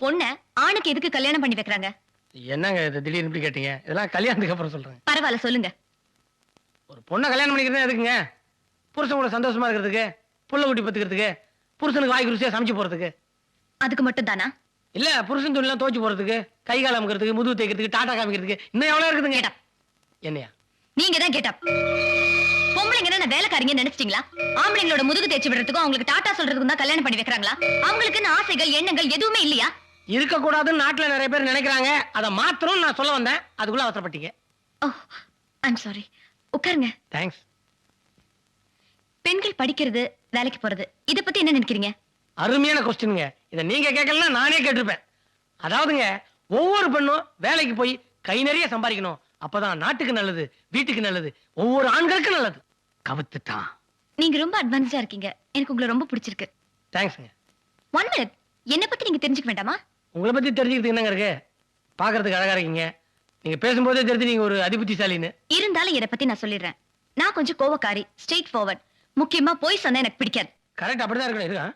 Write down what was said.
பொண்ண ஆணுக்கு எதுக்கு கல்யாணம் பண்ணி வைக்கிறாங்க? என்னங்க இது திடீர்னு இப்படி கேட்டீங்க? இதெல்லாம் கல்யாணத்துக்கு அப்புறம் சொல்றேன். பரவாயில்ல சொல்லுங்க. ஒரு பொண்ணை கல்யாணம் பண்ணிக்கிறது எதுக்குங்க? புருஷன் கூட சந்தோஷமா இருக்கிறதுக்கு, புள்ள குட்டி பத்துக்கிறதுக்கு, புருஷனுக்கு வாய்க்கு ருசியா சமைச்சு போறதுக்கு. அதுக்கு மட்டும் தானா? இல்ல புருஷன் துணிலாம் துவைச்சு போறதுக்கு, கை கால் அமுக்கிறதுக்கு, முதுகு தேய்க்கிறதுக்கு, டாடா காமிக்கிறதுக்கு, இன்னும் எவ்வளவு இருக்குதுங்க. Get up. என்னையா? நீங்க தான் கேட்டப். பொம்பளைங்க என்ன வேலைக்காரங்க நினைச்சிட்டீங்களா? ஆம்பளைங்களோட முதுகு தேய்ச்சி விடுறதுக்கும் அவங்களுக்கு டாடா சொல்றதுக்கும் தான் கல்யாணம் பண்ணி வைக்கிறாங்களா? அவங்களுக்கு ஆசைகள் எண்ணங்கள் எதுவுமே இல்லையா? இருக்க கூடாதுன்னு நாட்டுல நிறைய பேர் நினைக்கிறாங்க. அதை மாத்திரம் நான் சொல்ல வந்தேன். அதுக்குள்ள அவசரப்பட்டீங்க. ஓ, ஐம் சாரி. உட்காருங்க. தேங்க்ஸ். பெண்கள் படிக்கிறது, வேலைக்கு போறது, இத பத்தி என்ன நினைக்கிறீங்க? அருமையான கொஸ்டின்ங்க. இதை நீங்க கேட்கலன்னா நானே கேட்டிருப்பேன். அதாவதுங்க, ஒவ்வொரு பெண்ணும் வேலைக்கு போய் கை நிறைய சம்பாதிக்கணும். அப்பதான் நாட்டுக்கு நல்லது, வீட்டுக்கு நல்லது, ஒவ்வொரு ஆண்களுக்கும் நல்லது. கவுத்துட்டான். நீங்க ரொம்ப அட்வான்ஸ்டா இருக்கீங்க. எனக்கு உங்களை ரொம்ப பிடிச்சிருக்கு. தேங்க்ஸ்ங்க. 1 minute. என்ன பத்தி நீங்க தெரிஞ்சுக்க வேண்டாமா? உங்களை பத்தி தெரிஞ்சுக்கிறது என்னங்க இருக்கு? பாக்குறதுக்கு அழகா இருக்கீங்க. நீங்க பேசும்போதே தெரிஞ்சு நீங்க ஒரு அதிபுத்திசாலின்னு. இருந்தாலும் இத பத்தி நான் சொல்லிடுறேன். நான் கொஞ்சம் கோவக்காரி, ஸ்ட்ரெயிட் ஃபார்வர்ட். முக்கியமா போய் சொன்னா எனக்கு பிடிக்காது. கரெக்ட், அப்படிதான் இருக்கணும். இருக்கா?